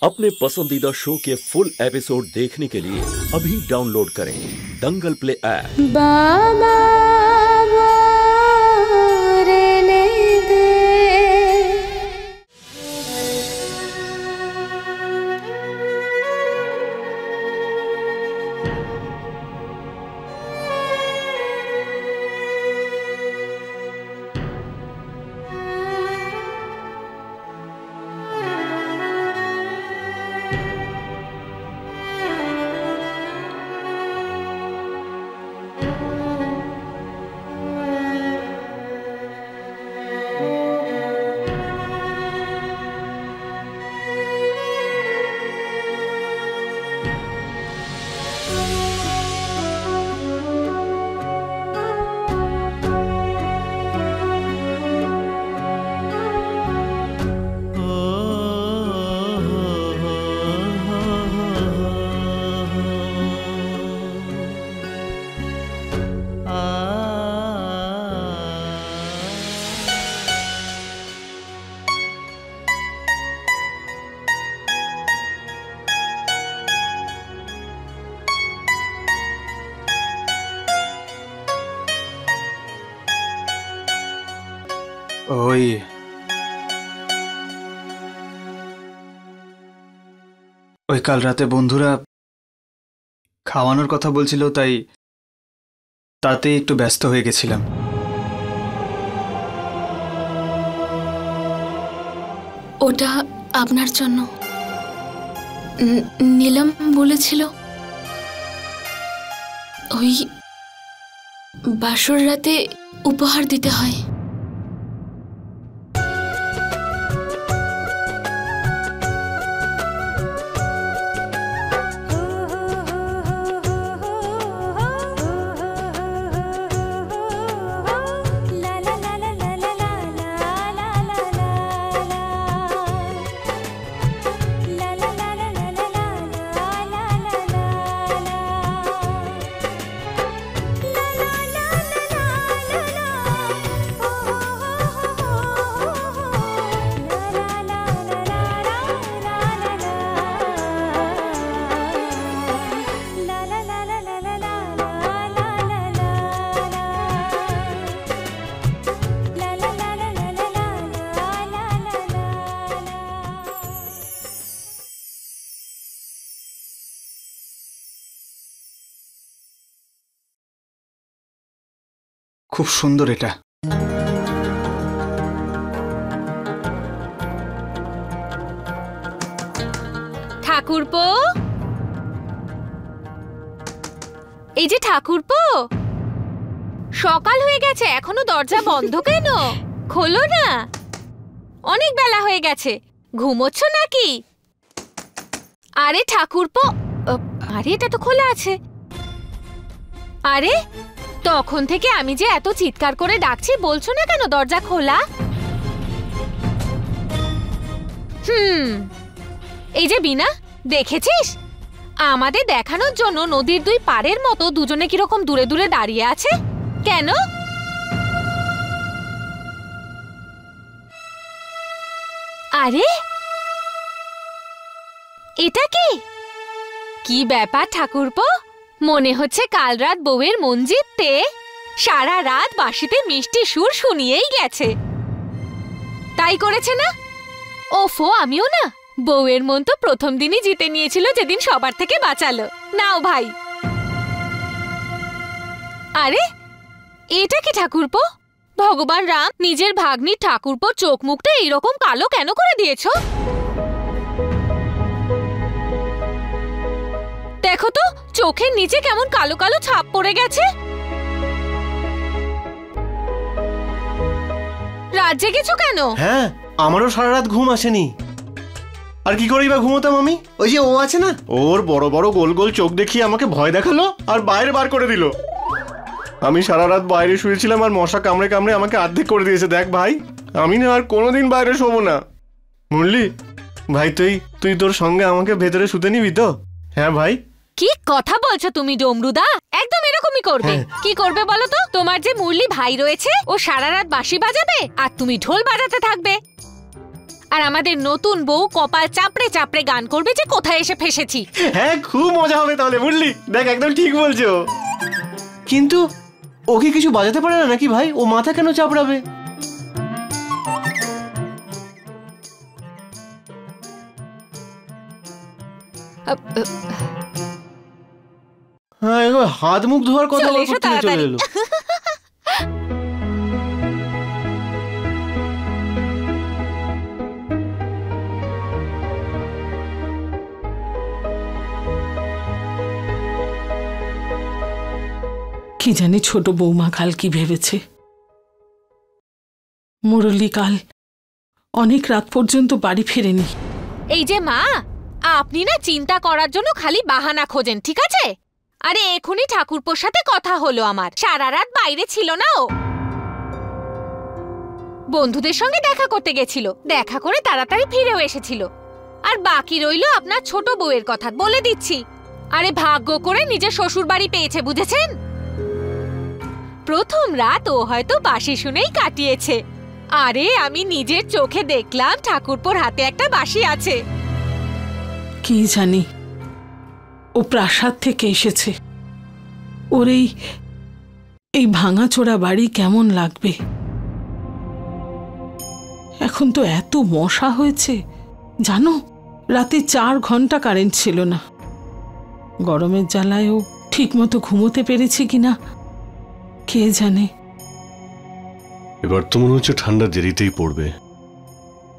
अपने पसंदीदा शो के फुल एपिसोड देखने के लिए अभी डाउनलोड करें दंगल प्ले ऐप। ওই কাল রাতে বন্ধুরা খাওয়ানোর কথা বলছিল, তাই তাতে একটু ব্যস্ত হয়ে গেছিলাম। ওটা আপনার জন্য নীলম বলেছিল ওই বাসর রাতে উপহার দিতে হয়। খুব সুন্দর এটা। ঠাকুরপো, এই যে ঠাকুরপো, সকাল হয়ে গেছে, এখনো দরজা বন্ধ কেন? খোলো না, অনেক বেলা হয়ে গেছে। ঘুমোচ্ছ নাকি? আরে ঠাকুরপো, আরে এটা তো খোলা আছে। আরে তখন থেকে আমি যে এত চিৎকার করে ডাকছি, বলছো না কেন দরজা খোলা? এই যে বিনা, দেখেছিস আমাদের দেখানোর জন্য নদীর দুই পাড়ের মতো দুজনে কিরকম দূরে দূরে দাঁড়িয়ে আছে কেন? আরে এটা কি? কি ব্যাপার ঠাকুরপো? মনে হচ্ছে কাল রাত বউয়ের মন জিততে সারা রাত বাঁশিতে মিষ্টি সুর শুনিয়েই গেছে। তাই করেছে না? ওফো, আমিও না। বউয়ের মন তো প্রথম দিনই জিতে নিয়েছিল, যেদিন সবার থেকে বাঁচালো। নাও ভাই। আরে এটা কি ঠাকুরপো? ভগবান রাম নিজের ভাগ্নি ঠাকুরপোর চোখ মুখটা এইরকম কালো কেন করে দিয়েছো? দেখো তো চোখের নিচে কেমন কালো কালো ছাপ পড়ে গেছে। রাত জেগেছো কেন? হ্যাঁ, আমারও সারা রাত ঘুম আসেনি। আর কি করেই বা ঘুমোতাম আমি? ওই যে ও আছে না, ওর বড় বড় গোল গোল চোখ দেখিয়ে আমাকে ভয় দেখালো আর বাইরে বার করে দিল। আমি সারা রাত বাইরে শুয়েছিলাম আর মশা কামড়ে কামড়ে আমাকে অর্ধেক করে দিয়েছে। দেখ ভাই, আমি না আর কোনোদিন বাইরে শোবো না। মুরলি ভাই, তুই তোর সঙ্গে আমাকে ভেতরে শুতে নিবি তো? হ্যাঁ ভাই। কি কথা বলছো তুমি ডমরুদা? একদম এরকমই করবে। কি করবে বলো তো? তোমার যে মুরলি ভাই রয়েছে, ও সারা রাত বাঁশি বাজাবে আর তুমি ঢোল বাজাতে থাকবে। আর আমাদের নতুন বউ কপাল চাপড়ে চাপড়ে গান করবে যে কোথায় এসে ফেসেছি। হ্যাঁ, খুব মজা হবে তাহলে, বুঝলি? দেখ, একদম ঠিক বলছো। কিন্তু ও কি কিছু বাজাতে পারে না নাকি ভাই? ও মাথা কেন চাপড়াবে? হ্যাঁ, এবার হাত মুখ ধোয়ার কথা চলে বলতে এসো চলে তাড়াতাড়ি। এলো। কি জানি ছোট বৌমা কাল কি ভেবেছে। মুরলী কাল অনেক রাত পর্যন্ত বাড়ি ফেরেনি। এই যে মা, আপনি না চিন্তা করার জন্য খালি বাহানা খোঁজেন, ঠিক আছে? আরে এখনই ঠাকুরপোর সাথে কথা হলো আমার, সারা রাত বাইরে ছিল না ও, বন্ধুদের সঙ্গে দেখা করতে গেছিল, দেখা করে তাড়াতাড়ি ফিরেও এসেছিল। আর বাকি রইল আপনার ছোট বউয়ের কথা, বলে দিচ্ছি। আরে ভাগ্য করে নিজের শ্বশুর বাড়ি পেয়েছে, বুঝেছেন? প্রথম রাত ও হয়তো বাঁশি শুনেই কাটিয়েছে। আরে আমি নিজের চোখে দেখলাম ঠাকুরপোর হাতে একটা বাঁশি আছে। কি জানি ও প্রাসাদ থেকে এসেছে, ওর এই ভাঙাচোরা বাড়ি কেমন লাগবে। এখন তো এত মশা হয়েছে জানো, রাতে 4 ঘন্টা কারেন্ট ছিল না। গরমের জ্বালায়ও ঠিক মতো ঘুমোতে পেরেছি কিনা কে জানে। এবার তো মনে হচ্ছে ঠান্ডা দেরিতেই পড়বে।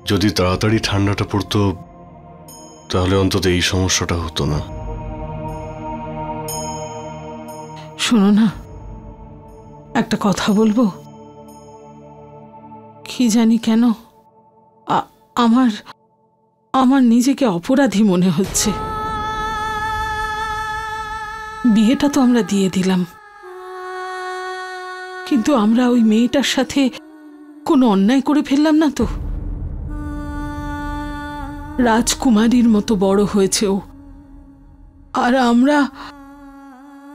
যদি তাড়াতাড়ি ঠান্ডাটা পড়তো তাহলে অন্তত এই সমস্যাটা হতো না। শোনো না, একটা কথা বলবো? কি জানি কেন আমার নিজেকে অপরাধী মনে হচ্ছে। বিয়েটা তো আমরা দিয়ে দিলাম, কিন্তু আমরা ওই মেয়েটার সাথে কোনো অন্যায় করে ফেললাম না তো? রাজকুমারীর মতো বড় হয়েছে ও, আর আমরা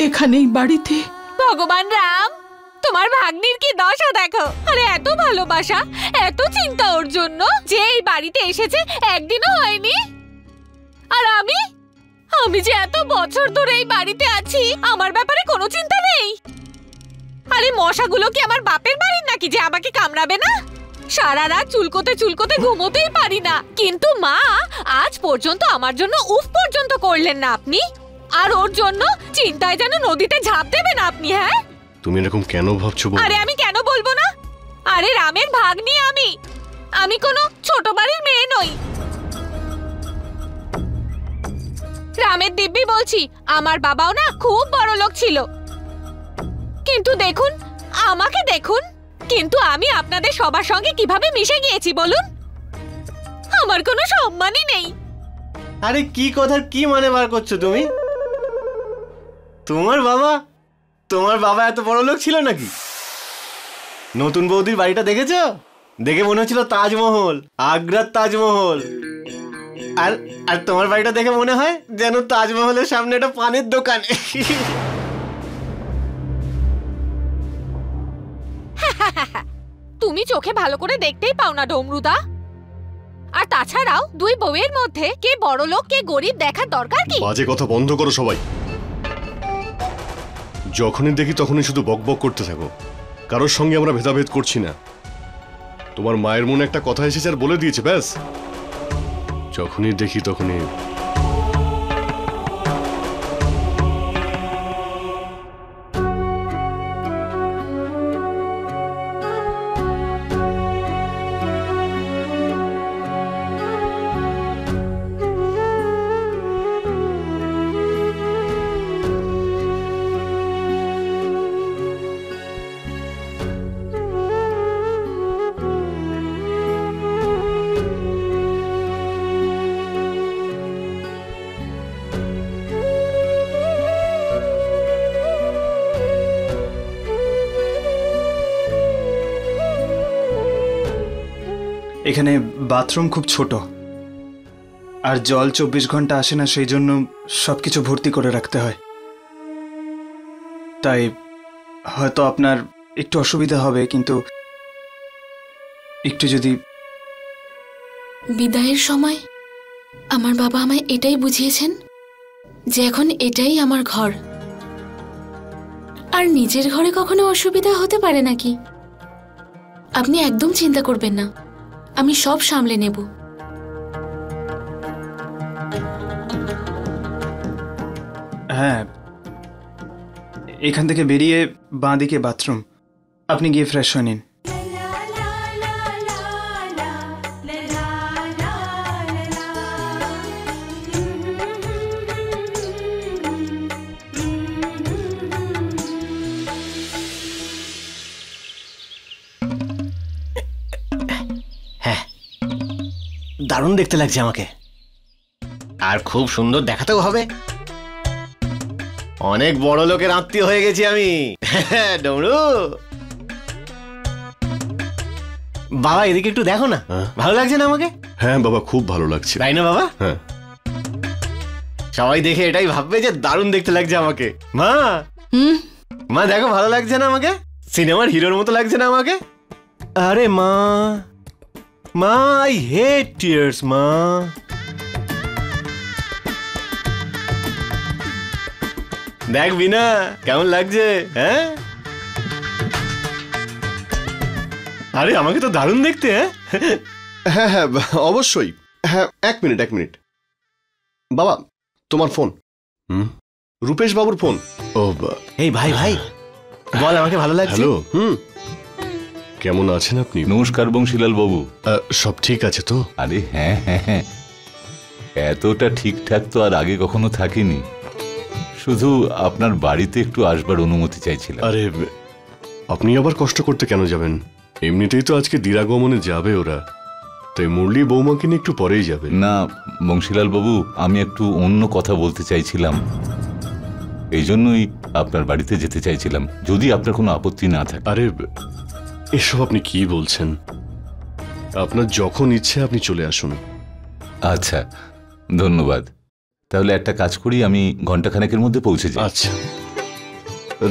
এখানেই বাড়িতে। ভগবান রাম, তোমার ভাগ্নির কি দশা দেখো। আরে এত ভালোবাসা, এত চিন্তা ওর জন্য, যে এই বাড়িতে এসেছে একদিনও হয়নি। আর আমি যে এত বছর ধরে এই বাড়িতে আছি, আমার ব্যাপারে কোনো চিন্তা নেই। আরে মশাগুলো কি আমার বাপের বাড়ির নাকি যে আমাকে কামড়াবে না? সারা রাত চুলকোতে চুলকোতে ঘুমোতেই পারি না। কিন্তু মা, আজ পর্যন্ত আমার জন্য উফ পর্যন্ত করলেন না আপনি। আর ওর জন্য চিন্তায় যেন নদীতে ঝাঁপ দেবেন আপনি। হ্যাঁ, তুমি এরকম কেন ভাবছো? আরে আমি কেন বলবো না? আরে রামের ভাগ্নি আমি কোনো ছোট বাড়ির মেয়ে নই। রামের দিব্যি বলছি, আমার বাবাও না খুব বড় লোক ছিল। কিন্তু দেখুন, আমাকে দেখুন, কিন্তু আমি আপনাদের সবার সঙ্গে কিভাবে মিশে গিয়েছি বলুন? আমার কোনো সম্মানই নেই। আরে কি কথার কি মানে বার করছো তুমি? তোমার বাবা এত বড় লোক ছিল নাকি? নতুন বৌদির বাড়িটা দেখেছো? দেখে মনে হচ্ছিল তাজমহল, আগ্রার তাজমহল। আর তোমার বাড়িটা দেখে মনে হয় যেন তাজমহলের সামনে একটা পানের দোকান। তুমি চোখে ভালো করে দেখতেই পাও না ডমরুদা। আর তাছাড়াও দুই বউয়ের মধ্যে কে বড় লোক কে গরিব দেখার দরকার কি? বাজে কথা বন্ধ করো সবাই। যখনই দেখি তখনই শুধু বকবক করতে থাকো। কারোর সঙ্গে আমরা ভেদাভেদ করছি না। তোমার মায়ের মনে একটা কথা এসেছে আর বলে দিয়েছে, ব্যাস। যখনই দেখি তখনই এখানে বাথরুম খুব ছোট, আর জল 24 ঘন্টা আসে না, সেই জন্য সবকিছু ভর্তি করে রাখতে হয়। তাই হয়তো আপনার একটু অসুবিধা হবে, কিন্তু একটু যদি বিদায়ের সময় আমার বাবা আমায় এটাই বুঝিয়েছেন যে এখন এটাই আমার ঘর, আর নিজের ঘরে কখনো অসুবিধা হতে পারে নাকি। আপনি একদম চিন্তা করবেন না, আমি সব সামলে নেব। হ্যাঁ, এখান থেকে বেরিয়ে বাঁ দিকে বাথরুম, আপনি গিয়ে ফ্রেশ হয়ে নিন। দারুণ দেখতে লাগছে আমাকে, আর খুব সুন্দর দেখাতেও হবে। অনেক বড় লোকের আত্মীয় হয়ে গেছি আমি। ডমরু বাবা, এদিকে একটু দেখো না, ভালো লাগছে না আমাকে? হ্যাঁ বাবা, খুব ভালো লাগছে। তাই না বাবা? হ্যাঁ। সবাই দেখে এটাই ভাববে যে দারুণ দেখতে লাগছে আমাকে। মা, মা দেখো ভালো লাগছে না আমাকে? সিনেমার হিরোর মতো লাগছে না আমাকে? আরে মা, মা আই হেট টিয়ার্স মা। দেখ বিনা, কেমন লাগছে? হ্যাঁ, আরে আমাকে তো দারুণ দেখতে। হ্যাঁ হ্যাঁ অবশ্যই। হ্যাঁ, এক মিনিট। বাবা, তোমার ফোন। রূপেশ বাবুর ফোন। ও এই ভাই বল, আমাকে ভালো লাগছে? হ্যালো। কেমন আছেন আপনি? নমস্কার বংশীলাল বাবু। সব ঠিক আছে তো? আরে হ্যাঁ হ্যাঁ হ্যাঁ, এতটা ঠিকঠাক তো আর আগে কখনো থাকিনি। শুধু আপনার বাড়িতে একটু আসবার অনুমতি চাইছিলাম। আরে আপনি আবার কষ্ট করতে কেন যাবেন? এমনিতেই তো আজকে দিরাগমনে যাবে ওরা, তাই মুরলি বৌমাকে নিয়ে একটু পরেই যাবে। না বংশীলাল বাবু, আমি একটু অন্য কথা বলতে চাইছিলাম, এই জন্যই আপনার বাড়িতে যেতে চাইছিলাম, যদি আপনার কোনো আপত্তি না থাকে। আরে এসব আপনি কি বলছেন? আপনার যখন ইচ্ছে আপনি চলে আসুন। আচ্ছা, ধন্যবাদ। তাহলে একটা কাজ করি, আমি ঘন্টাখানেকের মধ্যে পৌঁছে যাই। আচ্ছা,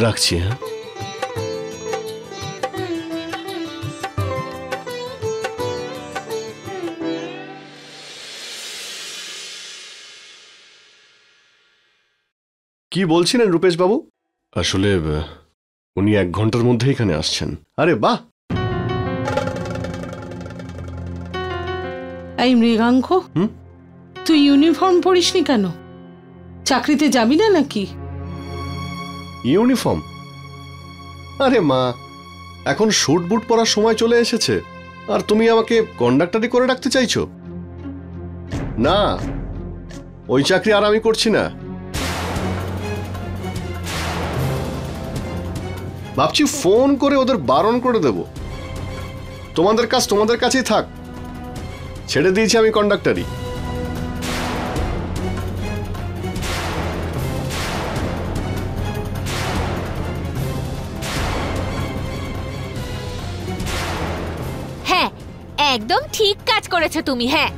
রাখছি। হ্যাঁ, কি বলছিলেন রূপেশ বাবু? আসলে উনি 1 ঘন্টার মধ্যে এখানে আসছেন। আরে বাহ। এই মৃগাঙ্ক, তুই ইউনিফর্ম পরিসনি কেন? চাকরিতে যাবি না নাকি? ইউনিফর্ম? আরে মা, এখন স্যুট বুট পরার সময় চলে এসেছে, আর তুমি আমাকে কন্ডাক্টরি করে রাখতে চাইছো? না, ওই চাকরি আর আমি করছি না। ভাবছি ফোন করে ওদের বারণ করে দেব। তোমাদের কাজ তোমাদের কাছেই থাক, ছেড়ে দিয়েছি আমি কন্ডাক্টরি। হ্যাঁ, একদম ঠিক কাজ করেছো তুমি। হ্যাঁ,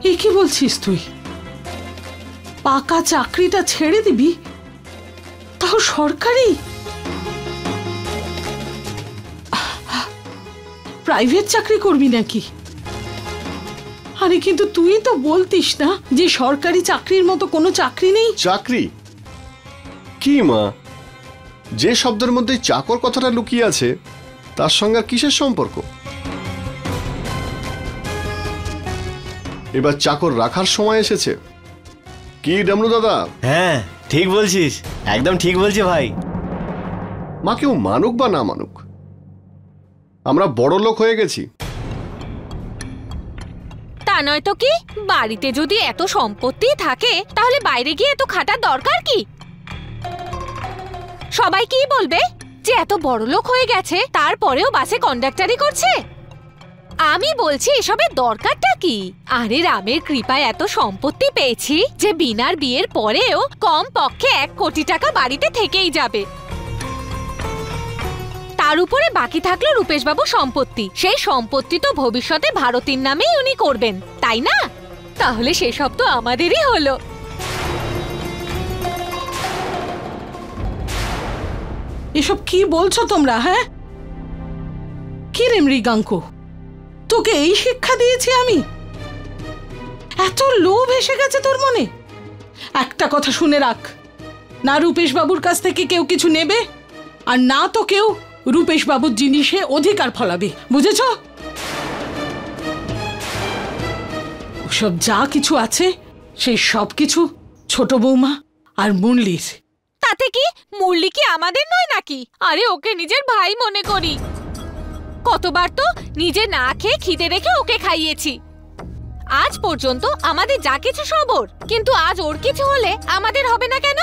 এ কি বলছিস তুই? পাকা চাকরিটা ছেড়ে দিবি, তাও সরকারি? প্রাইভেট চাকরি করবি নাকি? আরে কিন্তু তুই তো বলতিস না যে সরকারি চাকরির মতো কোনো চাকরি নেই। চাকরি কি মা? যে শব্দের মধ্যে চাকর কথাটা লুকিয়ে আছে তার সঙ্গে আর কিসের সম্পর্ক? এবার চাকর রাখার সময় এসেছে। কি ডামরু দাদা? হ্যাঁ ঠিক বলছিস, একদম ঠিক বলছি ভাই। মা, কেউ মানুক বা না মানুক, আমরা বড় লোক হয়ে গেছি। তা নয় তো কি? বাড়িতে যদি এত সম্পত্তি থাকে তাহলে বাইরে গিয়ে এত খাটার দরকার কি? সবাই কি বলবে যে এত বড় লোক হয়ে গেছে তারপরেও বাসে কন্ডাক্টরি করছে? আমি বলছি এসবের দরকারটা কি? আরে রামের কৃপায় এত সম্পত্তি পেয়েছি যে বিনার বিয়ের পরেও কম পক্ষে 1 কোটি টাকা বাড়িতে থেকেই যাবে। তার উপরে বাকি থাকলো রূপেশবাবু সম্পত্তি, সেই সম্পত্তি তো ভবিষ্যতে ভারতীর নামেই উনি করবেন, তাই না? তাহলে সেসব তো আমাদেরই হলো। এসব কি বলছো তোমরা? হ্যাঁ, কি রে মৃগাঙ্ক, তোকে এই শিক্ষা দিয়েছি আমি? এত লোভ এসে গেছে তোর মনে? একটা কথা শুনে রাখ, না রূপেশ বাবুর কাছ থেকে কেউ কিছু নেবে, আর না তো কেউ রূপেশ বাবুর জিনিসে অধিকার ফলাবে, বুঝেছ? সব যা কিছু আছে সেই সব কিছু ছোট বৌমা আর মুরলির। তাতে কি মুরলি কি আমাদের নয় নাকি? আরে ওকে নিজের ভাই মনে করি। কতবার তো নিজে না খেয়ে খিদে রেখে ওকে খাইয়েছি। আজ পর্যন্ত আমাদের যা কিছু সব ওর, কিন্তু আজ ওর কিছু হলে আমাদের হবে না কেন?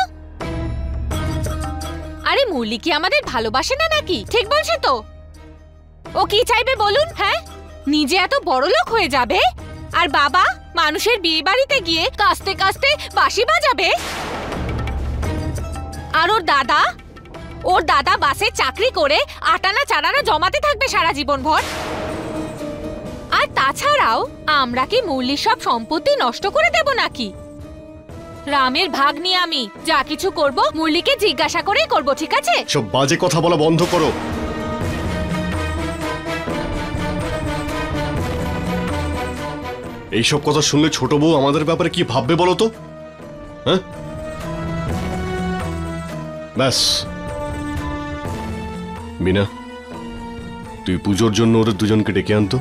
আরে মুরলি কি আমাদের ভালোবাসে না নাকি? ঠিক বলছে তো? ও কি চাইবে বলুন? হ্যাঁ, নিজে এত বড়লোক হয়ে যাবে, আর বাবা মানুষের বিয়ে বাড়িতে গিয়ে কাস্তে কাস্তে বাঁশি বাজাবে। আর ওর দাদা বাসে চাকরি করে আটানা চারানা জমাতে থাকবে সারা জীবন ভর। আর তাছাড়াও আমরা কি মুরলির সব সম্পত্তি নষ্ট করে দেব নাকি? রামের ভাগ নিয়ে আমি যা কিছু করব মুরলিকে জিজ্ঞাসা করেই করব, ঠিক আছে? সব বাজে কথা বলা বন্ধ করো। এইসব কথা শুনলে ছোট বউ আমাদের ব্যাপারে কি ভাববে বলো তো? হ্যাঁ, ব্যাস মিনা, তুই পুজোর জন্য ওদের দুজনকে ডেকে আনতো।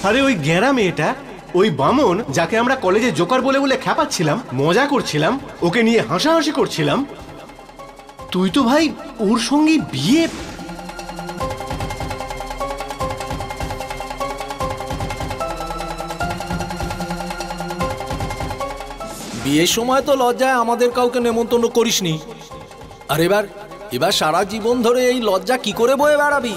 আরে ওই গেরা মেয়েটা, ওই বামন যাকে আমরা কলেজে জোকার বলে বলে খ্যাপাচ্ছিলাম, মজা করছিলাম, ওকে নিয়ে হাসাহাসি করছিলাম, তুই তো ভাই ওর সঙ্গে বিয়ে। বিয়ের সময় তো লজ্জায় আমাদের কাউকে নেমন্তন্ন করিসনি, আর এবার এবার সারা জীবন ধরে এই লজ্জা কি করে বয়ে বেড়াবি?